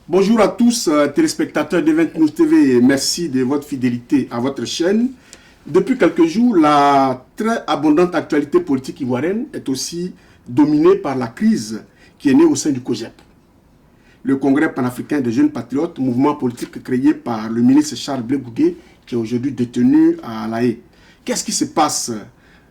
Bonjour à tous, téléspectateurs de 20 News TV. Merci de votre fidélité à votre chaîne. Depuis quelques jours, la très abondante actualité politique ivoirienne est aussi dominée par la crise qui est née au sein du COJEP. Le Congrès panafricain des jeunes patriotes, mouvement politique créé par le ministre Charles Blé Goudé, qui est aujourd'hui détenu à La Haye. Qu'est-ce qui se passe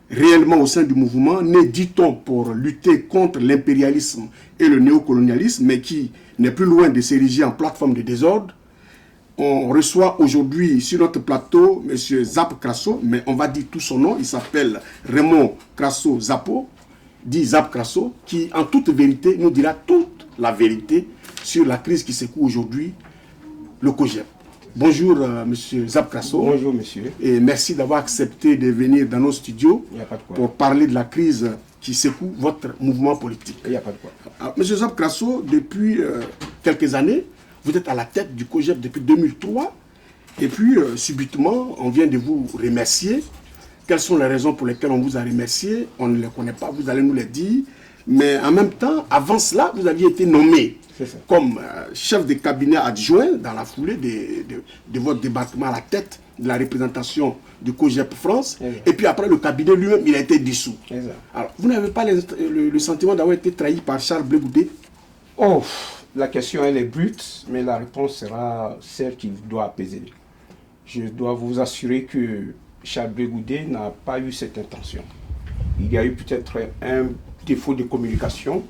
réellement au sein du mouvement, né, dit-on, pour lutter contre l'impérialisme et le néocolonialisme, mais qui n'est plus loin de s'ériger en plateforme de désordre? On reçoit aujourd'hui sur notre plateau M. Zap Krasso, mais on va dire tout son nom, il s'appelle Raymond Krasso Zapo, dit Zap Krasso, qui en toute vérité nous dira toute la vérité sur la crise qui secoue aujourd'hui le COJEP. Bonjour Monsieur Zap Krasso. Bonjour monsieur. Et merci d'avoir accepté de venir dans nos studios pour parler de la crise qui secoue votre mouvement politique. Il n'y a pas de quoi. Alors, Monsieur Zap Krasso, depuis quelques années, vous êtes à la tête du COJEP depuis 2003 et puis subitement on vient de vous remercier. Quelles sont les raisons pour lesquelles on vous a remercié? On ne les connaît pas, vous allez nous les dire. Mais en même temps, avant cela, vous aviez été nommé comme chef de cabinet adjoint dans la foulée de votre débarquement à la tête de la représentation du COJEP France. Et puis après, le cabinet lui-même, il a été dissous. Alors, vous n'avez pas le sentiment d'avoir été trahi par Charles Blé Goudé? Oh, la question elle est brute, mais la réponse sera celle qui doit apaiser. Je dois vous assurer que Charles Blé Goudé n'a pas eu cette intention. Il y a eu peut-être un défaut de communication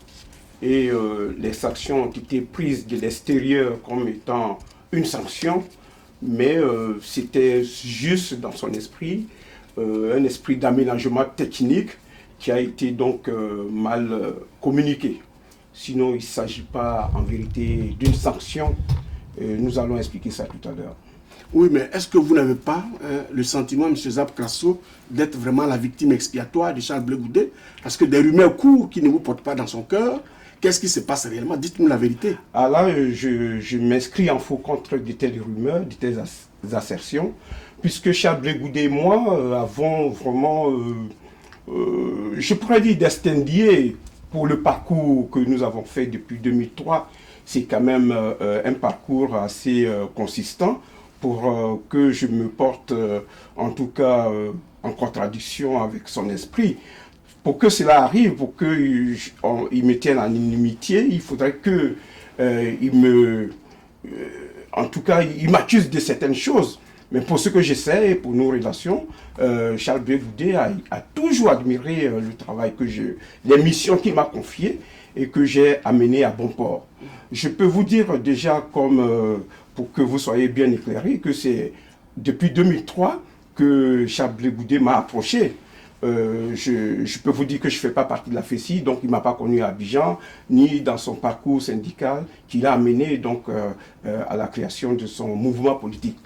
et les sanctions ont été prises de l'extérieur comme étant une sanction, mais c'était juste dans son esprit, un esprit d'aménagement technique qui a été donc mal communiqué. Sinon, il ne s'agit pas en vérité d'une sanction. Nous allons expliquer ça tout à l'heure. Oui, mais est-ce que vous n'avez pas le sentiment, M. Zap Krasso, d'être vraiment la victime expiatoire de Charles Blé Goudé? Parce que des rumeurs courent qui ne vous portent pas dans son cœur. Qu'est-ce qui se passe réellement? Dites-nous la vérité. Ah là, je m'inscris en faux contre de telles rumeurs, de telles assertions, puisque Charles Blé Goudé et moi avons vraiment, je pourrais dire, distingué pour le parcours que nous avons fait depuis 2003. C'est quand même un parcours assez consistant pour que je me porte en tout cas en contradiction avec son esprit. Pour que cela arrive, pour qu'il me tienne en inimitié, il faudrait qu'il en tout cas, il m'accuse de certaines choses. Mais pour ce que je sais, pour nos relations, Charles Blé Goudé a toujours admiré le travail les missions qu'il m'a confiées et que j'ai amenées à bon port. Je peux vous dire déjà, pour que vous soyez bien éclairés, que c'est depuis 2003 que Charles Blé Goudé m'a approché. Je peux vous dire que je ne fais pas partie de la FECI, donc il ne m'a pas connu à Abidjan, ni dans son parcours syndical qu'il a amené donc, à la création de son mouvement politique.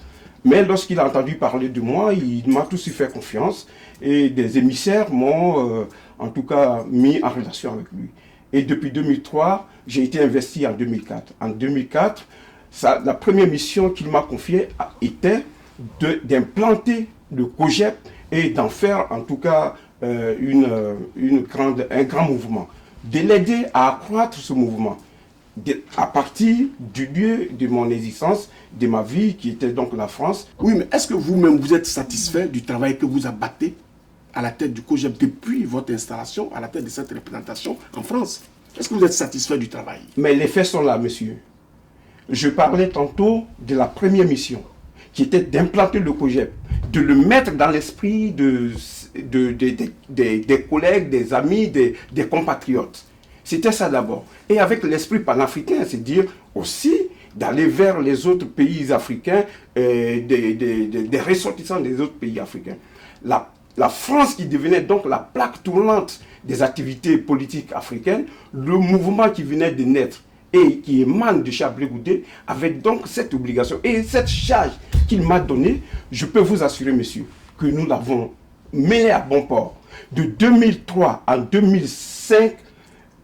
Mais lorsqu'il a entendu parler de moi, il m'a tout de suite fait confiance et des émissaires m'ont en tout cas mis en relation avec lui. Et depuis 2003, j'ai été investi en 2004. En 2004, la première mission qu'il m'a confiée était d'implanter le COJEP et d'en faire en tout cas un grand mouvement, de l'aider à accroître ce mouvement à partir du lieu de mon existence, de ma vie qui était donc la France. Oui, mais est-ce que vous-même vous êtes satisfait du travail que vous abattez à la tête du COJEP depuis votre installation à la tête de cette représentation en France? Est-ce que vous êtes satisfait du travail? Mais les faits sont là, monsieur. Je parlais tantôt de la première mission, qui était d'implanter le COJEP, de le mettre dans l'esprit des collègues, des amis, des compatriotes. C'était ça d'abord. Et avec l'esprit panafricain, c'est-à-dire aussi d'aller vers les autres pays africains, des ressortissants des autres pays africains. La France qui devenait donc la plaque tournante des activités politiques africaines, le mouvement qui venait de naître et qui émane de Charles Blé Goudé, avait donc cette obligation et cette charge qu'il m'a donnée. Je peux vous assurer, monsieur, que nous l'avons mené à bon port. De 2003 à 2005,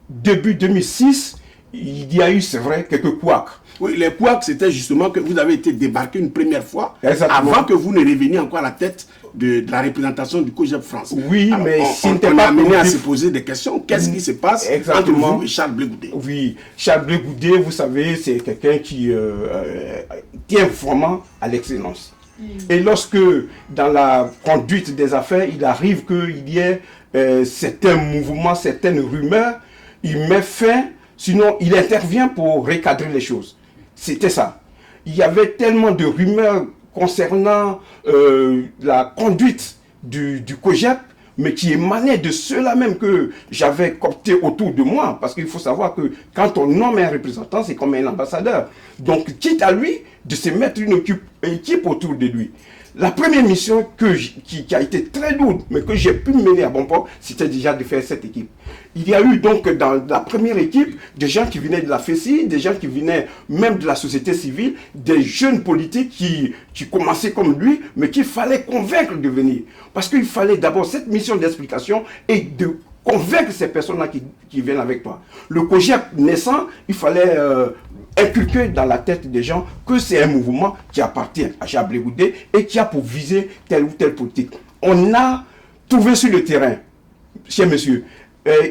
début 2006, il y a eu, c'est vrai, quelques couacs. Oui, les couacs, c'était justement que vous avez été débarqué une première fois, Exactement. avant que vous ne reveniez encore à la tête de la représentation du COJEP France. Oui, alors, mais on n'était est pas amené à positif. se poser des questions. Qu'est-ce qui se passe entre vous et Charles Blé Goudé? Oui, Charles Blé Goudé, vous savez, c'est quelqu'un qui tient vraiment à l'excellence. Et lorsque, dans la conduite des affaires, il arrive qu'il y ait certains mouvements, certaines rumeurs, il met fin, sinon il intervient pour recadrer les choses. C'était ça. Il y avait tellement de rumeurs concernant la conduite du COJEP, mais qui émanait de ceux-là même que j'avais coopté autour de moi. Parce qu'il faut savoir que quand on nomme un représentant, c'est comme un ambassadeur. Donc, quitte à lui de se mettre une équipe autour de lui. La première mission qui a été très lourde, mais que j'ai pu mener à bon port, c'était déjà de faire cette équipe. Il y a eu donc dans la première équipe des gens qui venaient de la FECI, des gens qui venaient même de la société civile, des jeunes politiques qui commençaient comme lui, mais qu'il fallait convaincre de venir. Parce qu'il fallait d'abord cette mission d'explication et de convaincre ces personnes-là qui viennent avec toi. Le COJEP naissant, il fallait inculquer dans la tête des gens que c'est un mouvement qui appartient à Charles Blé Goudé et qui a pour viser telle ou telle politique. On a trouvé sur le terrain, cher monsieur,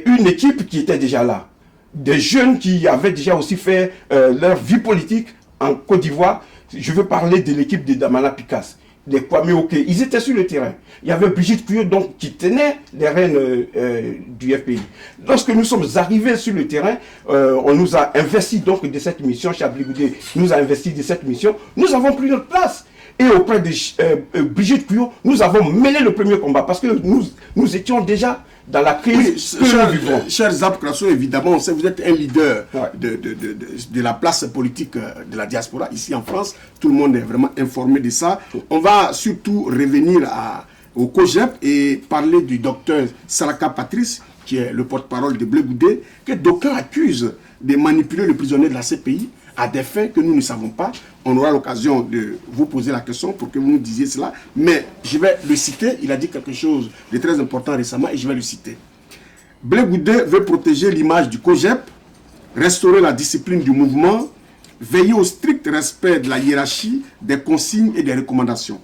une équipe qui était déjà là. Des jeunes qui avaient déjà aussi fait leur vie politique en Côte d'Ivoire. Je veux parler de l'équipe de Damana Picasse, des Kwame Oké. Ils étaient sur le terrain. Il y avait Brigitte Kuyot donc, qui tenait les rênes du FPI. Lorsque nous sommes arrivés sur le terrain, on nous a investi donc de cette mission. Charles Blé Goudé nous a investi de cette mission. Nous avons pris notre place. Et auprès de Brigitte Kuyot, nous avons mené le premier combat parce que nous étions déjà dans la crise que nous vivons. Cher Zap Krasso, évidemment, on sait que vous êtes un leader de la place politique de la diaspora ici en France. Tout le monde est vraiment informé de ça. On va surtout revenir au COJEP et parler du docteur Saraka Patrice, qui est le porte-parole de Blé Goudé, que d'aucuns accusent de manipuler le prisonnier de la CPI à des fins que nous ne savons pas. On aura l'occasion de vous poser la question pour que vous nous disiez cela. Mais je vais le citer. Il a dit quelque chose de très important récemment et je vais le citer. Blé Goudé veut protéger l'image du COJEP, restaurer la discipline du mouvement, veiller au strict respect de la hiérarchie, des consignes et des recommandations.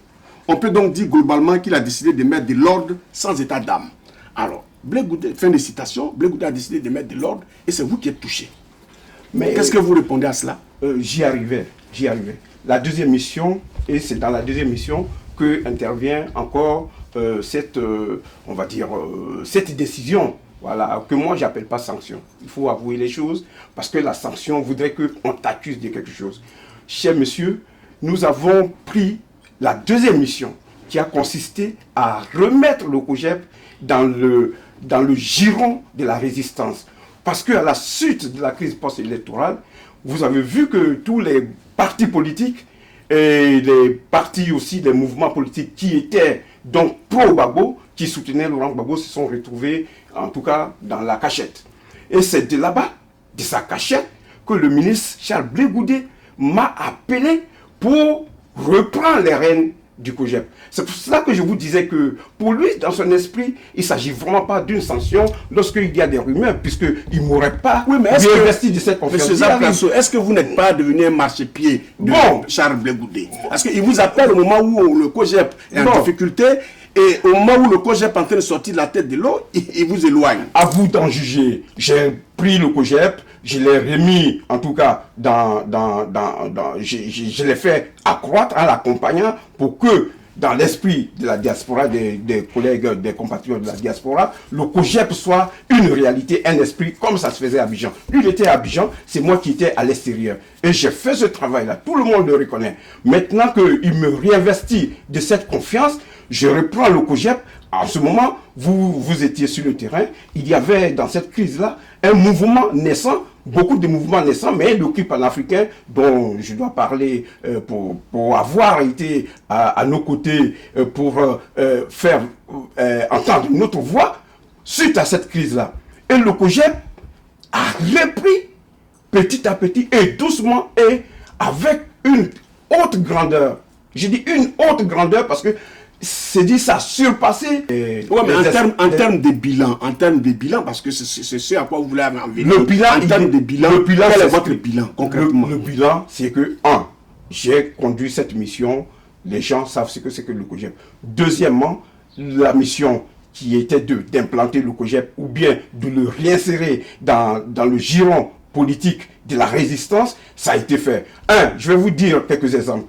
On peut donc dire globalement qu'il a décidé de mettre de l'ordre sans état d'âme. Alors, Blé Goudé, fin de citation, Blé Goudé a décidé de mettre de l'ordre et c'est vous qui êtes touché. Mais qu'est-ce que vous répondez à cela? J'y arrivais. La deuxième mission, et c'est dans la deuxième mission que intervient encore cette décision, voilà, que moi j'appelle pas sanction. Il faut avouer les choses, parce que la sanction voudrait qu'on t'accuse de quelque chose. Cher monsieur, nous avons pris la deuxième mission, qui a consisté à remettre le COJEP dans le giron de la résistance. Parce qu'à la suite de la crise post-électorale, vous avez vu que tous les partis politiques et les partis aussi, des mouvements politiques qui étaient donc pro-Gbagbo, qui soutenaient Laurent Gbagbo, se sont retrouvés en tout cas dans la cachette. Et c'est de là-bas, de sa cachette, que le ministre Charles Blé Goudé m'a appelé pour reprendre les rênes du COJEP. C'est pour cela que je vous disais que pour lui, dans son esprit, il ne s'agit vraiment pas d'une sanction lorsqu'il y a des rumeurs, puisqu'il ne m'aurait pas investi de cette confiance. Est-ce que vous n'êtes pas devenu un marchepied de Charles Blé Goudé? Parce qu'il vous appelle au moment où le COJEP est en difficulté, et au moment où le COJEP est en train de sortir de la tête de l'eau, il vous éloigne. À vous d'en juger. J'ai pris le COJEP, je l'ai remis, en tout cas, je l'ai fait accroître en l'accompagnant pour que, dans l'esprit de la diaspora, des collègues, des compatriotes de la diaspora, le COJEP soit une réalité, un esprit, comme ça se faisait à Abidjan. Lui, il était à Abidjan, c'est moi qui étais à l'extérieur. Et j'ai fait ce travail-là, tout le monde le reconnaît. Maintenant qu'il me réinvestit de cette confiance, je reprends le COJEP. En ce moment, vous étiez sur le terrain, il y avait dans cette crise-là un mouvement naissant, beaucoup de mouvements naissants, mais le CRI panafricain, dont je dois parler pour avoir été à nos côtés, pour faire entendre notre voix, suite à cette crise-là. Et le COJEP a repris petit à petit et doucement et avec une haute grandeur. Je dis une haute grandeur parce que c'est dit, ça a surpassé. Ouais, mais en termes de bilan, parce que c'est ce à quoi vous voulez en venir. Le bilan, en termes de bilan, quel est votre bilan concrètement? Le bilan, c'est que, j'ai conduit cette mission, les gens savent ce que c'est que le COJEP. Deuxièmement, la mission qui était d'implanter le COJEP ou bien de le réinsérer dans le giron politique de la résistance, ça a été fait. Je vais vous dire quelques exemples.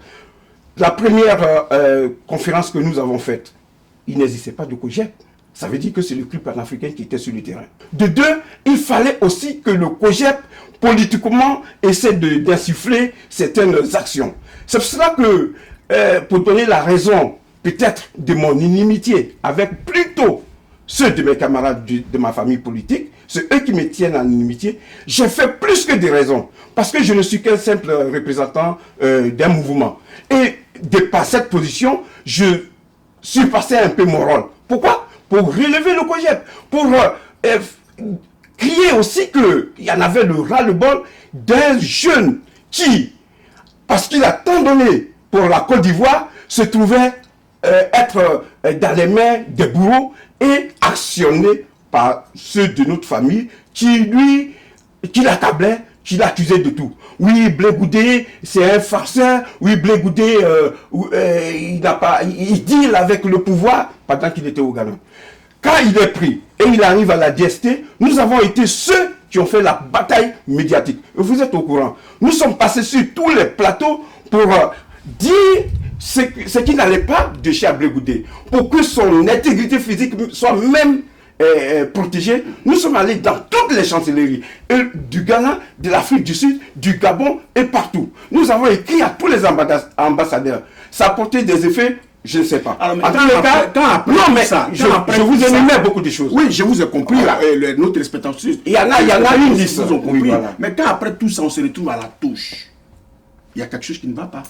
La première conférence que nous avons faite, il n'existait pas de COJEP. Ça veut dire que c'est le club panafricain qui était sur le terrain. De deux, il fallait aussi que le COJEP, politiquement, essaie d'insuffler certaines actions. C'est pour cela que, pour donner la raison, peut-être, de mon inimitié, avec plutôt ceux de mes camarades de ma famille politique, c'est eux qui me tiennent en inimitié, j'ai fait plus que des raisons. Parce que je ne suis qu'un simple représentant d'un mouvement. Et par cette position, je surpassais un peu mon rôle. Pourquoi? Pour relever le COJEP, pour crier aussi qu'il y en avait le ras-le-bol d'un jeune qui, parce qu'il a tant donné pour la Côte d'Ivoire, se trouvait être dans les mains des bourreaux et actionné par ceux de notre famille qui l'accablaient, qui l'accusaient de tout. Oui, Blé Goudé, c'est un farceur. Oui, Blé Goudé, il deal avec le pouvoir pendant qu'il était au Ghana. Quand il est pris et il arrive à la DST, nous avons été ceux qui ont fait la bataille médiatique. Vous êtes au courant. Nous sommes passés sur tous les plateaux pour dire ce qui n'allait pas de chez Blé Goudé. Pour que son intégrité physique soit même protégée, nous sommes allés dans toutes les chancelleries du Ghana, de l'Afrique du Sud, du Gabon et partout. Nous avons écrit à tous les ambassadeurs. Ça a porté des effets, je ne sais pas. Alors, en tous les cas, je vous énumère beaucoup de choses. Oui, je vous ai compris. Voilà. Notre téléspectateur, il y en a une liste. Oui, voilà. Mais quand après tout ça, on se retrouve à la touche, il y a quelque chose qui ne va pas.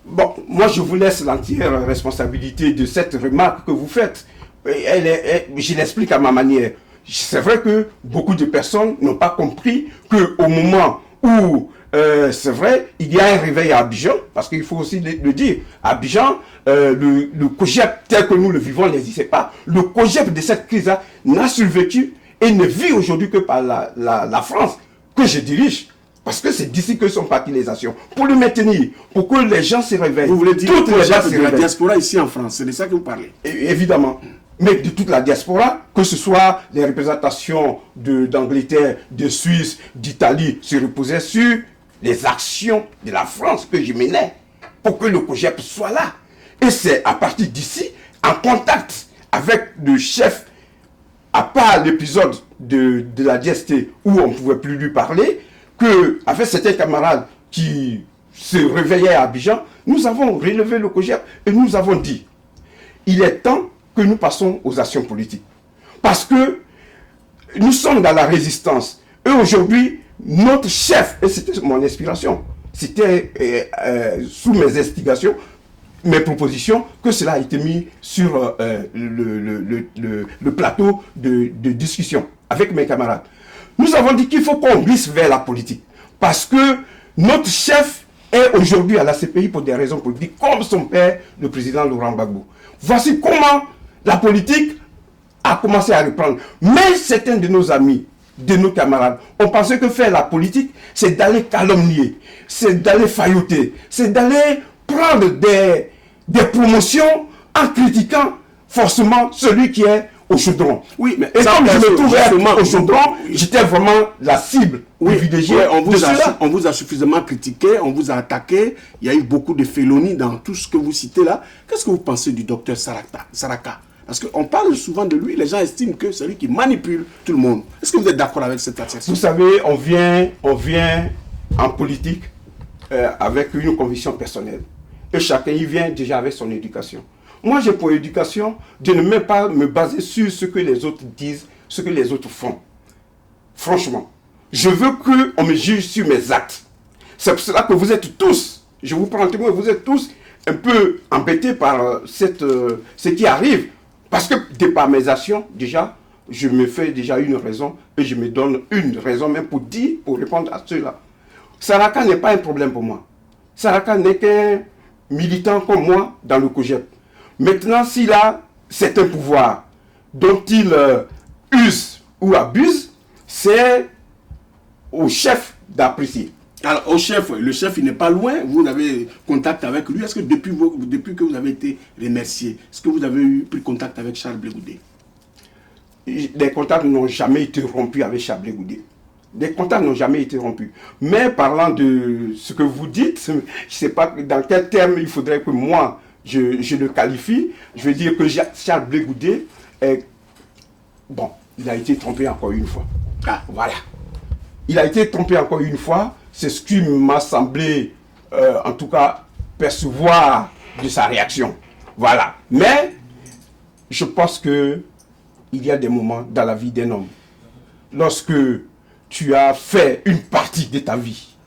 Bon, moi je vous laisse l'entière responsabilité de cette remarque que vous faites. Je l'explique à ma manière. C'est vrai que beaucoup de personnes n'ont pas compris qu'au moment où, c'est vrai, il y a un réveil à Abidjan, parce qu'il faut aussi le dire, à Abidjan, le COJEP tel que nous le vivons n'existait pas. Le COJEP de cette crise-là n'a survécu et ne vit aujourd'hui que par la France que je dirige. Parce que c'est d'ici que sont parties les actions. Pour le maintenir, pour que les gens se réveillent. Vous voulez dire toutes les gens de la diaspora ici en France, c'est de ça que vous parlez? Évidemment. Mais de toute la diaspora, que ce soit les représentations d'Angleterre, de Suisse, d'Italie, se reposaient sur les actions de la France que je menais pour que le COJEP soit là. Et c'est à partir d'ici, en contact avec le chef, à part l'épisode de la DST où on ne pouvait plus lui parler, qu'avec certains camarades qui se réveillaient à Abidjan, nous avons relevé le COJEP et nous avons dit, il est temps que nous passons aux actions politiques. Parce que nous sommes dans la résistance. Et aujourd'hui, notre chef, et c'était mon inspiration, c'était sous mes instigations, mes propositions, que cela a été mis sur le plateau de discussion avec mes camarades. Nous avons dit qu'il faut qu'on glisse vers la politique. Parce que notre chef est aujourd'hui à la CPI pour des raisons politiques, comme son père, le président Laurent Gbagbo. Voici comment la politique a commencé à reprendre. Mais certains de nos amis, de nos camarades, ont pensé que faire la politique, c'est d'aller calomnier, c'est d'aller failloter, c'est d'aller prendre des promotions en critiquant forcément celui qui est au chaudron. Oui, mais et comme je me trouvais au chaudron, j'étais vraiment la cible privilégiée de cela. On vous a suffisamment critiqué, on vous a attaqué, il y a eu beaucoup de félonies dans tout ce que vous citez là. Qu'est-ce que vous pensez du docteur Saraka? Parce qu'on parle souvent de lui, les gens estiment que c'est lui qui manipule tout le monde. Est-ce que vous êtes d'accord avec cette assertion? Vous savez, on vient en politique avec une conviction personnelle. Et chacun y vient déjà avec son éducation. Moi, j'ai pour éducation de ne même pas me baser sur ce que les autres disent, ce que les autres font. Franchement, je veux qu'on me juge sur mes actes. C'est pour cela que vous êtes tous, je vous prends en témoin, vous êtes tous un peu embêtés par ce qui arrive. Parce que de par mes actions, déjà, je me fais déjà une raison et je me donne une raison même pour répondre à cela. Saraka n'est pas un problème pour moi. Saraka n'est qu'un militant comme moi dans le COJEP. Maintenant, s'il a certains pouvoirs dont il use ou abuse, c'est au chef d'apprécier. Alors, au chef, le chef, il n'est pas loin. Vous avez contact avec lui. Est-ce que depuis que vous avez été remercié, est-ce que vous avez pris contact avec Charles Blé Goudé? Les contacts n'ont jamais été rompus avec Charles Blé Goudé. Les contacts n'ont jamais été rompus. Mais parlant de ce que vous dites, je ne sais pas dans quel terme il faudrait que moi, je le qualifie. Je veux dire que Charles Blé Goudé est... Bon, il a été trompé encore une fois. Ah, voilà. Il a été trompé encore une fois. C'est ce qui m'a semblé, en tout cas, percevoir de sa réaction. Voilà. Mais, je pense que il y a des moments dans la vie d'un homme. Lorsque tu as fait une partie de ta vie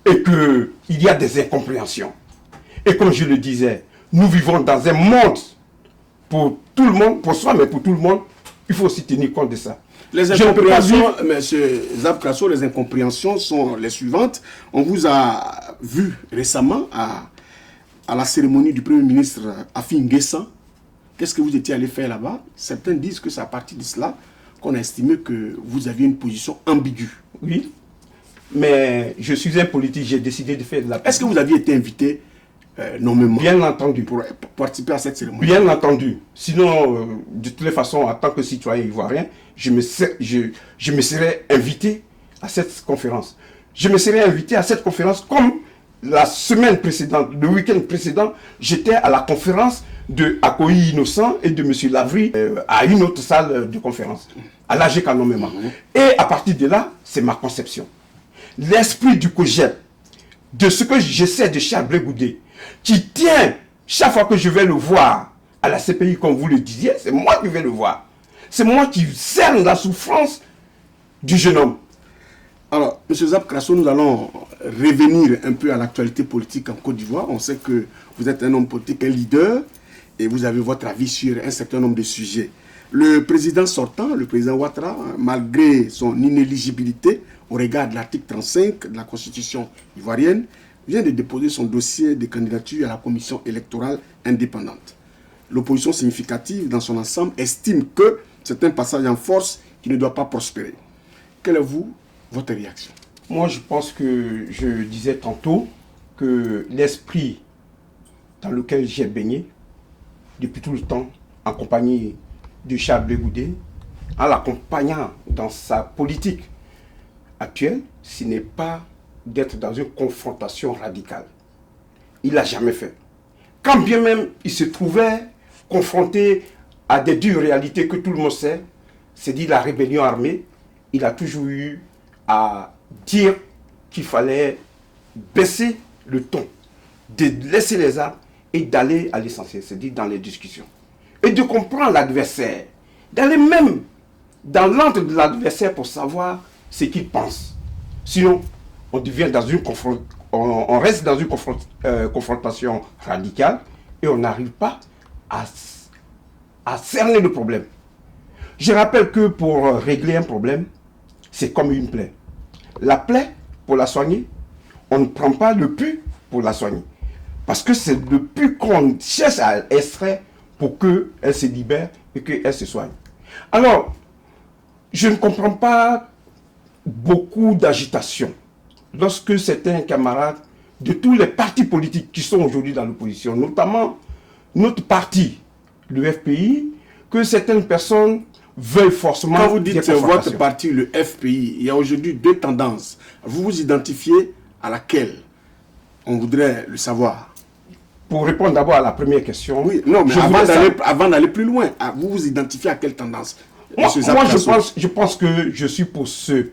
et qu'il y a des incompréhensions. Et comme je le disais, nous vivons dans un monde pour tout le monde, pour soi, mais pour tout le monde. Il faut aussi tenir compte de ça. Les incompréhensions, M. Zab Krasso, les incompréhensions sont les suivantes. On vous a vu récemment à la cérémonie du Premier ministre Afin Guessan. Qu'est-ce que vous étiez allé faire là-bas? Certains disent que c'est à partir de cela qu'on a estimé que vous aviez une position ambiguë. Oui, mais je suis un politique, j'ai décidé de faire de la politique. Est-ce que vous aviez été invité nommément? Bien entendu. Pour participer à cette cérémonie? Bien entendu. Sinon, de toutes les façons, en tant que citoyen ivoirien, je me serais invité à cette conférence. Je me serais invité à cette conférence comme la semaine précédente, le week-end précédent, j'étais à la conférence de Akoyi Innocent et de M. Lavry à une autre salle de conférence, à l'AGK nommément. Et à partir de là, c'est ma conception. L'esprit du COJEP, de ce que j'essaie de Charles Blé Goudé, qui tient, chaque fois que je vais le voir à la CPI, comme vous le disiez, c'est moi qui vais le voir. C'est moi qui cerne la souffrance du jeune homme. Alors, M. Zab Krasso, nous allons revenir un peu à l'actualité politique en Côte d'Ivoire. On sait que vous êtes un homme politique, un leader, et vous avez votre avis sur un certain nombre de sujets. Le président sortant, le président Ouattara, malgré son inéligibilité au regard de l'article 35 de la Constitution ivoirienne, vient de déposer son dossier de candidature à la commission électorale indépendante. L'opposition significative dans son ensemble estime que c'est un passage en force qui ne doit pas prospérer. Quelle est votre réaction? Moi, je pense que je disais tantôt que l'esprit dans lequel j'ai baigné depuis tout le temps, en compagnie de Charles Blé Goudé, en l'accompagnant dans sa politique actuelle, ce n'est pas d'être dans une confrontation radicale. Il l'a jamais fait. Quand bien même il se trouvait confronté à des dures réalités que tout le monde sait, c'est dit la rébellion armée, il a toujours eu à dire qu'il fallait baisser le ton, de laisser les armes et d'aller à l'essentiel, c'est-à-dire dans les discussions. Et de comprendre l'adversaire, d'aller même dans l'antre de l'adversaire pour savoir ce qu'il pense. Sinon, on devient dans une on reste dans une confrontation radicale et on n'arrive pas à cerner le problème. Je rappelle que pour régler un problème, c'est comme une plaie. La plaie, pour la soigner, on ne prend pas le pu pour la soigner. Parce que c'est le pu qu'on cherche à extraire pour qu'elle se libère et qu'elle se soigne. Alors, je ne comprends pas beaucoup d'agitation lorsque certains camarades de tous les partis politiques qui sont aujourd'hui dans l'opposition, notamment notre parti, le FPI, que certaines personnes veulent forcément... Quand vous dites votre parti, le FPI, il y a aujourd'hui deux tendances. Vous vous identifiez à laquelle? On voudrait le savoir. Pour répondre d'abord à la première question... Oui, non, mais avant d'aller plus loin, vous vous identifiez à quelle tendance? Moi, je pense que je suis pour ceux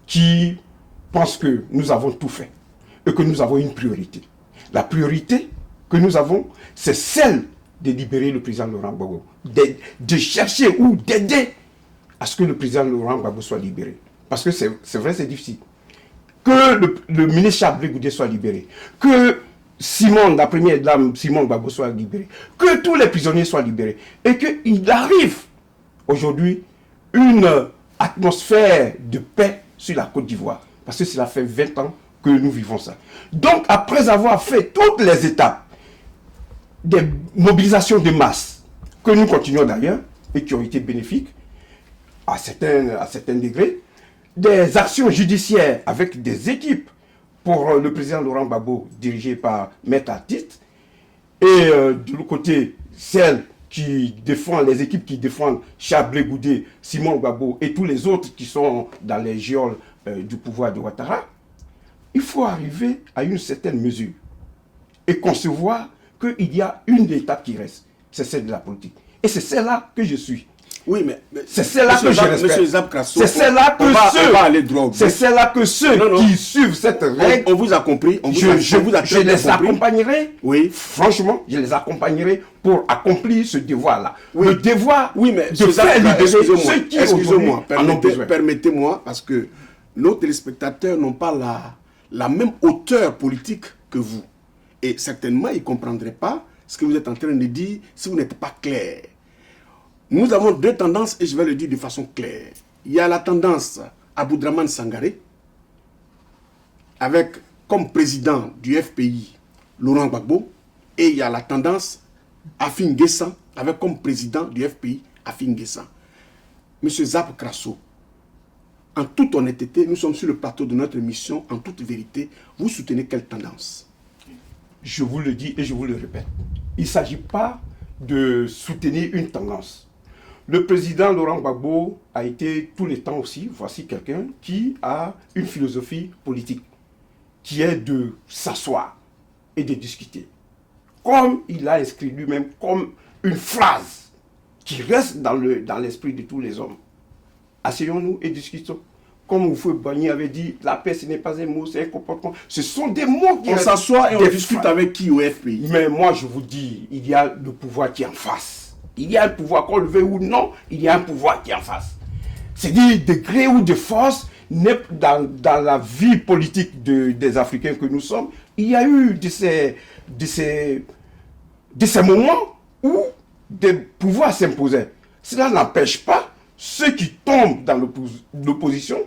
qui pensent que nous avons tout fait et que nous avons une priorité. La priorité que nous avons, c'est celle de libérer le président Laurent Gbagbo, de chercher ou d'aider à ce que le président Laurent Gbagbo soit libéré. Parce que c'est vrai, c'est difficile. Que le ministre Charles Blé Goudé soit libéré, que Simon, la première dame, Simon Gbagbo soit libéré, que tous les prisonniers soient libérés, et qu'il arrive aujourd'hui une atmosphère de paix sur la Côte d'Ivoire. Parce que cela fait 20 ans que nous vivons ça. Donc, après avoir fait toutes les étapes, des mobilisations de masse, que nous continuons d'ailleurs, et qui ont été bénéfiques à certains degrés, des actions judiciaires avec des équipes pour le président Laurent Gbagbo, dirigé par Maître Artiste, et de l'autre côté, celles qui défendent, les équipes qui défendent Chablé Goudé, Simon Gbagbo et tous les autres qui sont dans les geôles du pouvoir de Ouattara, il faut arriver à une certaine mesure et concevoir qu'il y a une étape qui reste, c'est celle de la politique. Et c'est celle-là que je suis. Oui, mais c'est celle-là que je respecte. C'est celle-là que ceux qui suivent cette règle, on vous a compris. Je les accompagnerai. Oui. Franchement, je les accompagnerai pour accomplir ce devoir-là. Oui. Le devoir mais de faire libérer ceux qui excusez-moi, permettez-moi, parce que nos téléspectateurs n'ont pas la même hauteur politique que vous. Et certainement, ils ne comprendraient pas ce que vous êtes en train de dire si vous n'êtes pas clair. Nous avons deux tendances et je vais le dire de façon claire. Il y a la tendance Aboudraman Sangaré, avec comme président du FPI Laurent Gbagbo, et il y a la tendance Afin Guessan, avec comme président du FPI Afin Guessan. Monsieur Zap Krasso, en toute honnêteté, nous sommes sur le plateau de notre émission, en toute vérité, vous soutenez quelle tendance? Je vous le dis et je vous le répète. Il ne s'agit pas de soutenir une tendance. Le président Laurent Gbagbo a été tout le temps aussi, voici quelqu'un qui a une philosophie politique, qui est de s'asseoir et de discuter. Comme il l'a inscrit lui-même, comme une phrase qui reste dans l'esprit de tous les hommes. Asseyons-nous et discutons. Comme Oufoué Boigny avait dit, la paix ce n'est pas un mot, c'est un comportement. Ce sont des mots qui... On s'assoit et on discute avec qui au FPI? Mais moi je vous dis, il y a le pouvoir qui est en face. Il y a un pouvoir, qu'on le veuille ou non, il y a un pouvoir qui est en face. C'est-à-dire, de gré ou de force, dans la vie politique des Africains que nous sommes, il y a eu de ces moments où des pouvoirs s'imposaient. Cela n'empêche pas ceux qui tombent dans l'opposition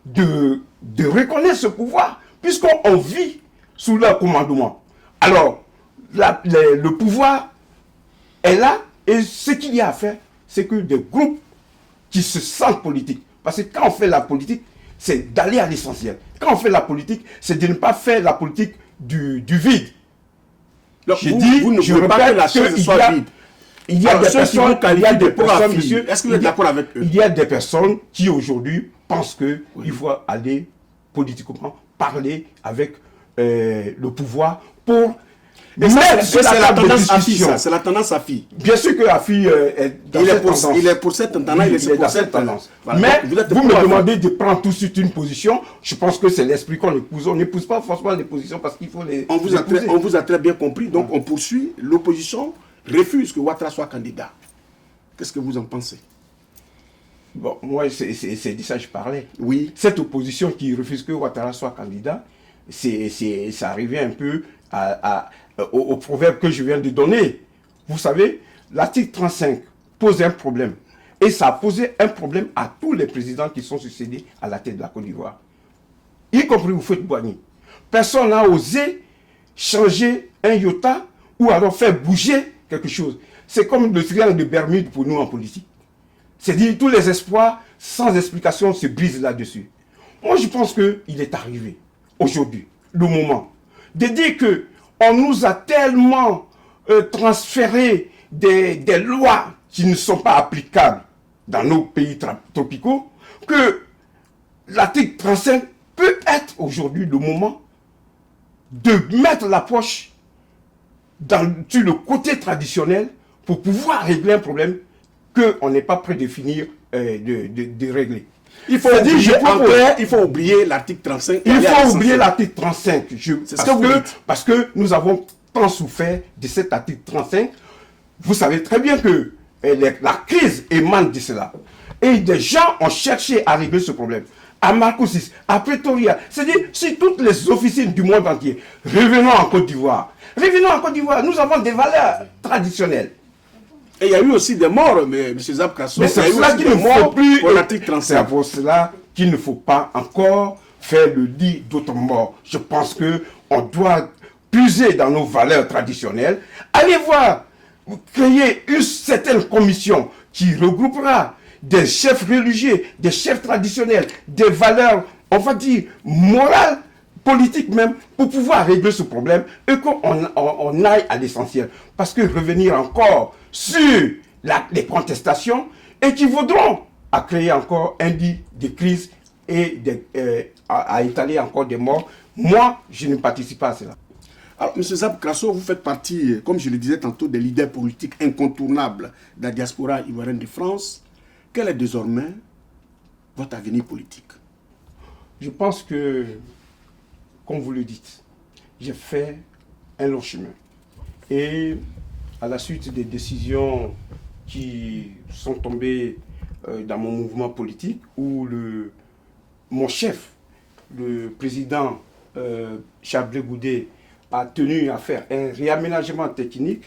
de reconnaître ce pouvoir, puisqu'on vit sous leur commandement. Alors, le pouvoir est là. Et ce qu'il y a à faire, c'est que des groupes qui se sentent politiques. Parce que quand on fait la politique, c'est d'aller à l'essentiel. Quand on fait la politique, c'est de ne pas faire la politique du vide. Donc, vous ne voulez pas que la chose soit vide. Il y a des personnes, monsieur, est-ce que vous êtes d'accord avec eux? Il y a des personnes qui aujourd'hui pensent qu'il faut aller politiquement parler avec le pouvoir pour... C'est la tendance AFI, ça. C'est la tendance AFI. Bien sûr que AFI il est pour cette tendance. Il est pour cette tendance. Voilà. Mais vous me demandez de prendre tout de suite une position. Je pense que c'est l'esprit qu'on épouse. On n'épouse pas forcément les positions parce qu'il faut les... On vous a très bien compris. Donc on poursuit. L'opposition refuse que Ouattara soit candidat. Qu'est-ce que vous en pensez? Bon, moi, c'est de ça que je parlais. Oui. Cette opposition qui refuse que Ouattara soit candidat, ça arrivait un peu au proverbe que je viens de donner. Vous savez, l'article 35 pose un problème. Et ça a posé un problème à tous les présidents qui sont succédés à la tête de la Côte d'Ivoire. Y compris Houphouët-Boigny. Personne n'a osé changer un iota ou alors faire bouger quelque chose. C'est comme le triangle de Bermude pour nous en politique. C'est-à-dire tous les espoirs sans explication se brisent là-dessus. Moi, je pense qu'il est arrivé aujourd'hui le moment de dire que on nous a tellement transféré des lois qui ne sont pas applicables dans nos pays tropicaux que l'article 35 peut être aujourd'hui le moment de mettre l'approche sur le côté traditionnel pour pouvoir régler un problème qu'on n'est pas prêt de finir de régler. Il faut oublier l'article 35. Il faut oublier l'article 35. Parce que nous avons tant souffert de cet article 35. Vous savez très bien que la crise émane de cela. Et des gens ont cherché à régler ce problème. À Marcoussis, à Pretoria, c'est-à-dire sur toutes les officines du monde entier. Revenons en Côte d'Ivoire. Nous avons des valeurs traditionnelles. Et il y a eu aussi des morts, M. Zap Krasso. Mais c'est cela qu'il ne faut plus. C'est pour cela qu'il ne faut pas encore faire le lit d'autres morts. Je pense qu'on doit puiser dans nos valeurs traditionnelles. Allez voir, créer une certaine commission qui regroupera des chefs religieux, des chefs traditionnels, des valeurs, on va dire, morales, politiques même, pour pouvoir régler ce problème et qu'on aille à l'essentiel. Parce que revenir encore sur les contestations équivaudront à créer encore un lit de crise et à étaler encore des morts. Moi, je ne participe pas à cela. Alors, M. Zab Krasso, vous faites partie, comme je le disais tantôt, des leaders politiques incontournables de la diaspora ivoirienne de France. Quel est désormais votre avenir politique? Je pense que, comme vous le dites, j'ai fait un long chemin. Et à la suite des décisions qui sont tombées dans mon mouvement politique, où mon chef, le président Charles Goudé, a tenu à faire un réaménagement technique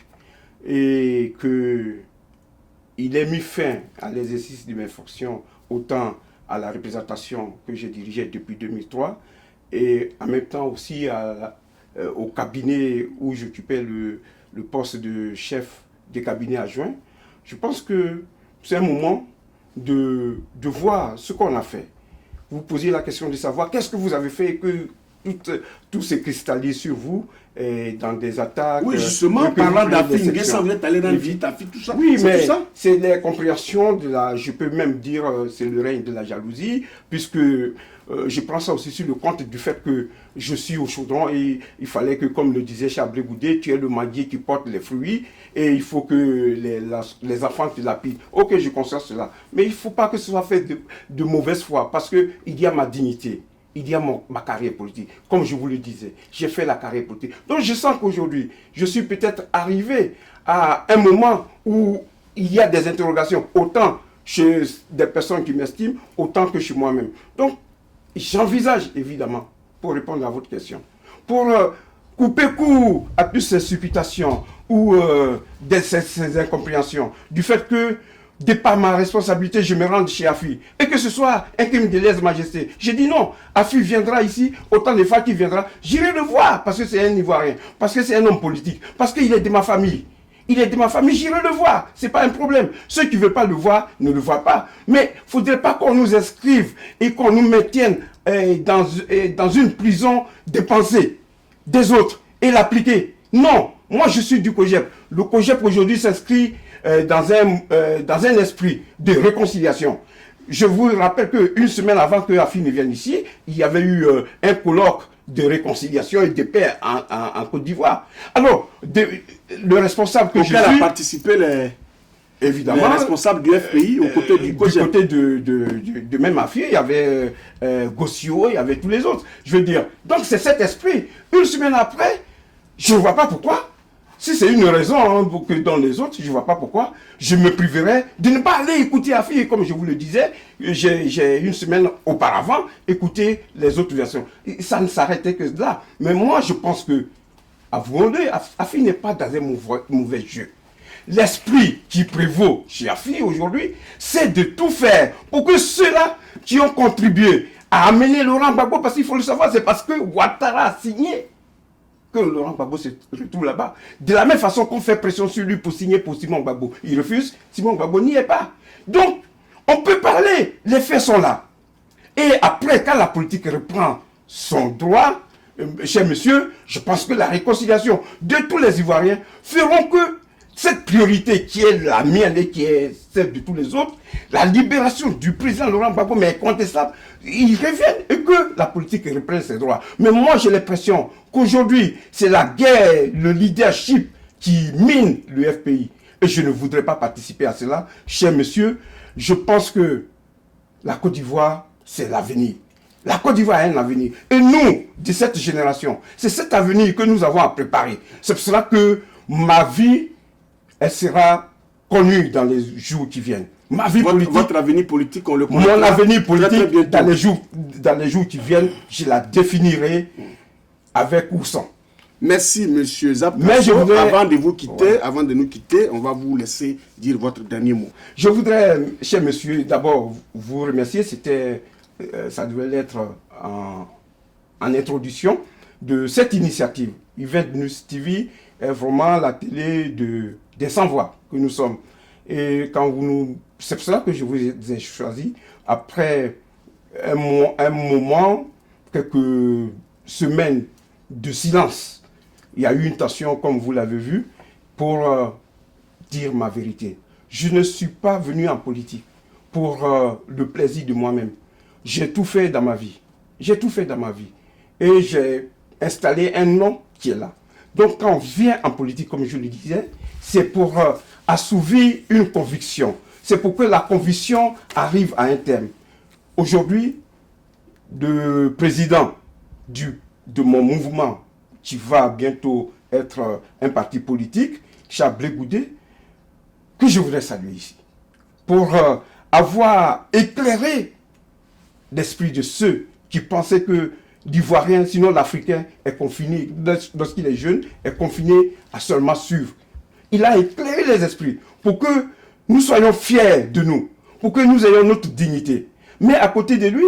et qu'il ait mis fin à l'exercice de mes fonctions, autant à la représentation que j'ai dirigée depuis 2003 et en même temps aussi au cabinet où j'occupais le poste de chef des cabinets adjoints. Je pense que c'est un moment de voir ce qu'on a fait. Vous posiez la question de savoir qu'est-ce que vous avez fait que tout se cristallise sur vous dans des attaques. Oui, justement, parlant d'Afrique, vous êtes allé dans le vite, tout ça. Oui, mais c'est la compréhension de je peux même dire, c'est le règne de la jalousie, puisque je prends ça aussi sur le compte du fait que je suis au chaudron et il fallait que, comme le disait Chablé Goudé, tu es le manguier qui porte les fruits et il faut que les enfants te lapident. Ok, je constate cela. Mais il ne faut pas que ce soit fait de mauvaise foi, parce qu'il y a ma dignité. Il y a ma carrière politique. Comme je vous le disais, j'ai fait la carrière politique. Donc je sens qu'aujourd'hui, je suis peut-être arrivé à un moment où il y a des interrogations, autant chez des personnes qui m'estiment, autant que chez moi-même. Donc j'envisage évidemment, pour répondre à votre question, pour couper court à toutes ces supputations ou ces incompréhensions, du fait que de par ma responsabilité, je me rende chez Afi. Et que ce soit un crime de lèse-majesté. J'ai dit non, Afi viendra ici, autant de fois qu'il viendra, j'irai le voir, parce que c'est un Ivoirien, parce que c'est un homme politique, parce qu'il est de ma famille. Il est de ma famille, j'irai le voir, c'est pas un problème. Ceux qui ne veulent pas le voir, ne le voient pas. Mais il ne faudrait pas qu'on nous inscrive et qu'on nous maintienne dans une prison des pensées des autres et l'appliquer. Non, moi je suis du COJEP. Le COJEP aujourd'hui s'inscrit dans un esprit de réconciliation. Je vous rappelle qu'une semaine avant que Afi ne vienne ici, il y avait eu un colloque de réconciliation et de paix en Côte d'Ivoire. Alors, le responsable que je suis... a participé évidemment, les responsables du FPI aux côtés du COJEP. Du côté de même Afi, il y avait Gossio, il y avait tous les autres. Je veux dire, donc c'est cet esprit. Une semaine après, je ne vois pas pourquoi. Si c'est une raison pour que dans les autres, je ne vois pas pourquoi je me priverais de ne pas aller écouter Afi. Comme je vous le disais, j'ai une semaine auparavant écouté les autres versions. Et ça ne s'arrêtait que là. Mais moi, je pense que, avouons-le, Afi n'est pas dans un mauvais jeu. L'esprit qui prévaut chez Afi aujourd'hui, c'est de tout faire pour que ceux-là qui ont contribué à amener Laurent Gbagbo, parce qu'il faut le savoir, c'est parce que Ouattara a signé que Laurent Gbagbo se retrouve là-bas. De la même façon qu'on fait pression sur lui pour signer pour Simon Gbagbo. Il refuse, Simon Gbagbo n'y est pas. Donc, on peut parler, les faits sont là. Et après, quand la politique reprend son droit, cher monsieur, je pense que la réconciliation de tous les Ivoiriens feront que cette priorité qui est la mienne et qui est celle de tous les autres, la libération du président Laurent Gbagbo, mais incontestable, il revienne et que la politique reprenne ses droits. Mais moi, j'ai l'impression qu'aujourd'hui, c'est la guerre, le leadership qui mine le FPI. Et je ne voudrais pas participer à cela. Cher monsieur, je pense que la Côte d'Ivoire, c'est l'avenir. La Côte d'Ivoire a un avenir. Et nous, de cette génération, c'est cet avenir que nous avons à préparer. C'est pour cela que ma vie, elle sera connue dans les jours qui viennent. Ma vie politique, votre avenir politique, on le connaît. Mon avenir politique, dans les jours qui viennent, je la définirai avec ou sans. Merci, monsieur Zab. Mais je voudrais... Avant de vous quitter, avant de nous quitter, on va vous laisser dire votre dernier mot. Je voudrais, cher monsieur, d'abord vous remercier. Ça devait l'être en introduction. de cette initiative. Event News TV est vraiment la télé des sans-voix que nous sommes. Et quand c'est pour cela que je vous ai choisi, après un moment, quelques semaines de silence, il y a eu une tension, comme vous l'avez vu, pour dire ma vérité. Je ne suis pas venu en politique pour le plaisir de moi-même. J'ai tout fait dans ma vie. J'ai tout fait dans ma vie. Et j'ai installé un nom qui est là. Donc quand on vient en politique, comme je le disais, c'est pour assouvir une conviction. C'est pour que la conviction arrive à un terme. Aujourd'hui, le président de mon mouvement, qui va bientôt être un parti politique, Chablé Goudé, que je voudrais saluer ici, pour avoir éclairé l'esprit de ceux qui pensaient que l'Ivoirien, sinon l'Africain, est confiné, lorsqu'il est jeune, est confiné à seulement suivre. Il a éclairé les esprits pour que nous soyons fiers de nous, pour que nous ayons notre dignité. Mais à côté de lui,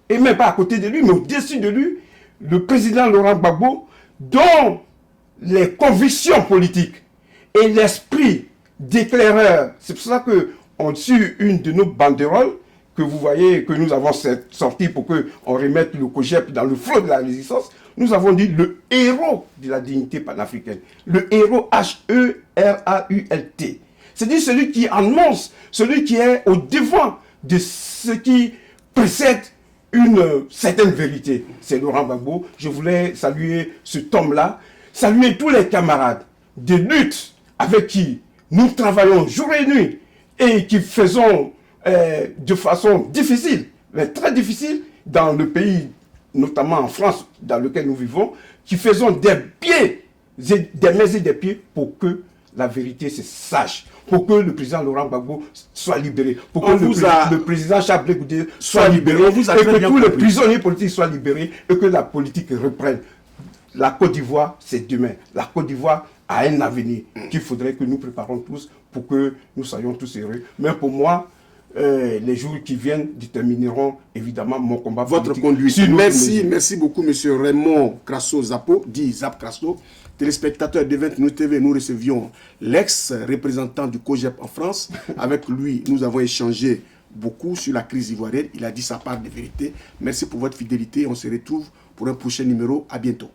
et même pas à côté de lui, mais au-dessus de lui, le président Laurent Gbagbo, dont les convictions politiques et l'esprit d'éclaireur, c'est pour cela qu'on suit une de nos banderoles que vous voyez, que nous avons sorti pour qu'on remette le COGEP dans le flot de la résistance. Nous avons dit le héros de la dignité panafricaine. Le héros H-E-R-A-U-L-T. C'est-à-dire celui qui annonce, celui qui est au devant de ce qui précède une certaine vérité. C'est Laurent Gbagbo. Je voulais saluer cet homme-là, saluer tous les camarades de lutte avec qui nous travaillons jour et nuit et qui faisons de façon difficile, mais très difficile, dans le pays, notamment en France, dans lequel nous vivons, qui faisons des mains et des pieds pour que la vérité se sache, pour que le président Laurent Gbagbo soit libéré, pour que le président Chablé Goudé soit libéré, et que tous les prisonniers politiques soient libérés, et que la politique reprenne. La Côte d'Ivoire, c'est demain. La Côte d'Ivoire a un avenir qu'il faudrait que nous préparions tous pour que nous soyons tous heureux. Mais pour moi, les jours qui viennent détermineront évidemment mon combat. Votre conduite. Merci beaucoup, M. Raymond Crasso Zapo, dit Zap Crasso. Téléspectateurs d'Event News TV, nous recevions l'ex-représentant du COGEP en France. Avec lui, nous avons échangé beaucoup sur la crise ivoirienne. Il a dit sa part de vérité. Merci pour votre fidélité. On se retrouve pour un prochain numéro. À bientôt.